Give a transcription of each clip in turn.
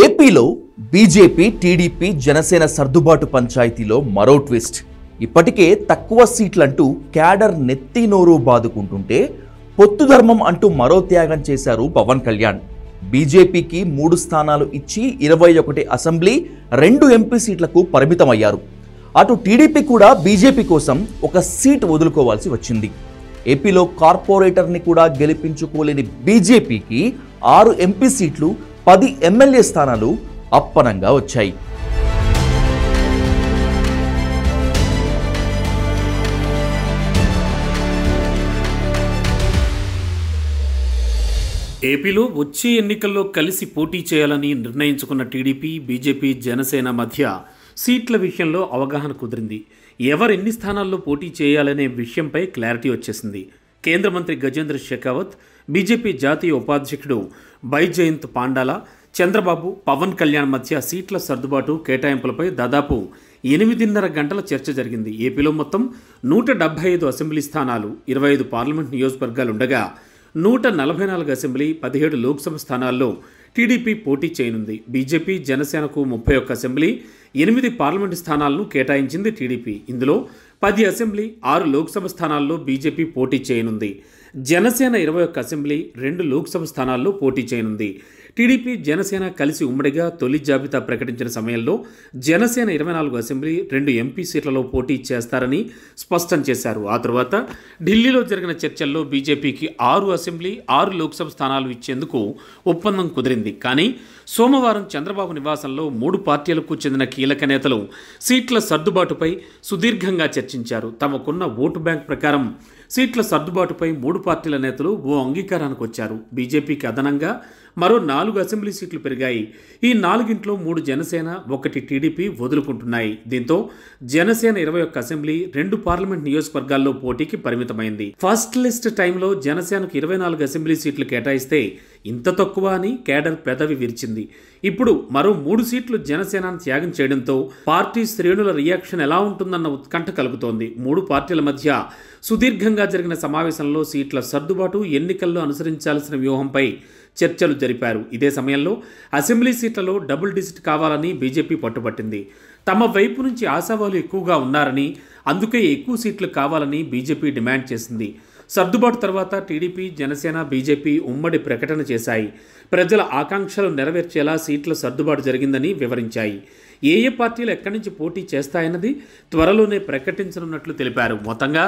ఏపీలో BJP, TDP, Janasena సర్దుబాటు పంచాయతీలో మరో ట్విస్ట్. ఇప్పటికే తక్కువ సీట్లంటూ క్యాడర్ నెత్తి నోరు బాదుకుంటుంటే పొత్తు ధర్మం అంటూ మరో త్యాగం చేశారు పవన్ కళ్యాణ్. బీజేపీకి 3 స్థానాలు ఇచ్చి 21 అసెంబ్లీ, 2 ఎంపీ సీట్లకు పరిమితమయ్యారు. అటు టీడీపీ కూడా బీజేపీ కోసం ఒక సీట్ వదులుకోవాల్సి వచ్చింది. ఏపీలో కార్పొరేటర్ని కూడా గెలిపించుకోలేని బీజేపీకి 6 ఎంపీ సీట్లు, 10 ఎమ్మెల్యే స్థానాలు అప్పనంగా వచ్చాయి. ఏపీలో వచ్చే ఎన్నికల్లో కలిసి పోటీ చేయాలని నిర్ణయించుకున్న టీడీపీ, బీజేపీ, జనసేన మధ్య సీట్ల విషయంలో అవగాహన కుదిరింది. ఎవరెన్ని స్థానాల్లో పోటీ చేయాలనే విషయంపై క్లారిటీ వచ్చేసింది. కేంద్ర మంత్రి గజేంద్ర షెకావత్, బీజేపీ జాతీయ ఉపాధ్యక్షుడు బైజయంత్ పాండాలా, చంద్రబాబు, పవన్ కళ్యాణ్ మధ్య సీట్ల సర్దుబాటు, కేటాయింపులపై దాదాపు 8.5 గంటల చర్చ జరిగింది. ఏపీలో మొత్తం 175 అసెంబ్లీ స్థానాలు, 25 పార్లమెంట్ నియోజకవర్గాలుండగా 144 అసెంబ్లీ, 17 లోక్సభ స్థానాల్లో టీడీపీ పోటీ చేయనుంది. బీజేపీ, జనసేనకు 31 అసెంబ్లీ, 8 పార్లమెంటు స్థానాలను కేటాయించింది టీడీపీ. ఇందులో 10 అసెంబ్లీ, 6 లోక్సభ స్థానాల్లో బీజేపీ పోటీ చేయనుంది. జనసేన 21 అసెంబ్లీ, 2 లోక్సభ స్థానాల్లో పోటీ చేయనుంది. టీడీపీ, జనసేన కలిసి ఉమ్మడిగా తొలి జాబితా ప్రకటించిన సమయంలో జనసేన 24 అసెంబ్లీ, 2 ఎంపీ సీట్లలో పోటీ చేస్తారని స్పష్టం చేశారు. ఆ తర్వాత ఢిల్లీలో జరిగిన చర్చల్లో బీజేపీకి 6 అసెంబ్లీ, 6 లోక్సభ స్థానాలు ఇచ్చేందుకు ఒప్పందం కుదిరింది. కానీ సోమవారం చంద్రబాబు నివాసంలో 3 పార్టీలకు చెందిన కీలక నేతలు సీట్ల సర్దుబాటుపై సుదీర్ఘంగా చర్చించారు. తమకున్న ఓటు బ్యాంక్ ప్రకారం సీట్ల సర్దుబాటుపై 3 పార్టీల నేతలు ఓ అంగీకారానికి వచ్చారు. బీజేపీకి అదనంగా మరో 4 అసెంబ్లీ సీట్లు పెరిగాయి. ఈ 4ంట్లో 3 జనసేన, 1 టీడీపీ వదులుకుంటున్నాయి. దీంతో జనసేన 21 అసెంబ్లీ, 2 పార్లమెంట్ నియోజకవర్గాల్లో పోటీకి పరిమితమైంది. ఫస్ట్ లిస్ట్ టైంలో జనసేనకు 24 అసెంబ్లీ సీట్లు కేటాయిస్తే ఇంత తక్కువ అని కేడర్ పెదవి విరిచింది. ఇప్పుడు మరో 3 సీట్లు జనసేనను త్యాగం చేయడంతో పార్టీ శ్రేణుల రియాక్షన్ ఎలా ఉంటుందన్న ఉత్కంఠ కలుగుతోంది. 3 పార్టీల మధ్య సుదీర్ఘంగా జరిగిన సమావేశంలో సీట్ల సర్దుబాటు, ఎన్నికల్లో అనుసరించాల్సిన వ్యూహంపై చర్చలు జరిపారు. ఇదే సమయంలో అసెంబ్లీ సీట్లలో డబుల్ డిజిట్ కావాలని బీజేపీ పట్టుబట్టింది. తమ వైపు నుంచి ఆశావాలు ఎక్కువగా ఉన్నారని, అందుకే ఎక్కువ సీట్లు కావాలని బీజేపీ డిమాండ్ చేసింది. సర్దుబాటు తర్వాత టీడీపీ, జనసేన, బీజేపీ ఉమ్మడి ప్రకటన చేశాయి. ప్రజల ఆకాంక్షలు నెరవేర్చేలా సీట్ల సర్దుబాటు జరిగిందని వివరించాయి. ఏ పార్టీలు ఎక్కడి నుంచి పోటీ చేస్తాయన్నది త్వరలోనే ప్రకటించనున్నట్లు తెలిపారు. మొత్తంగా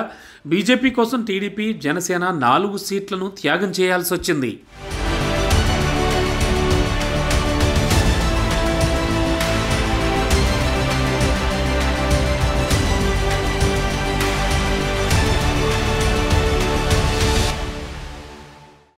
బీజేపీ కోసం టీడీపీ, జనసేన 4 సీట్లను త్యాగం చేయాల్సి వచ్చింది.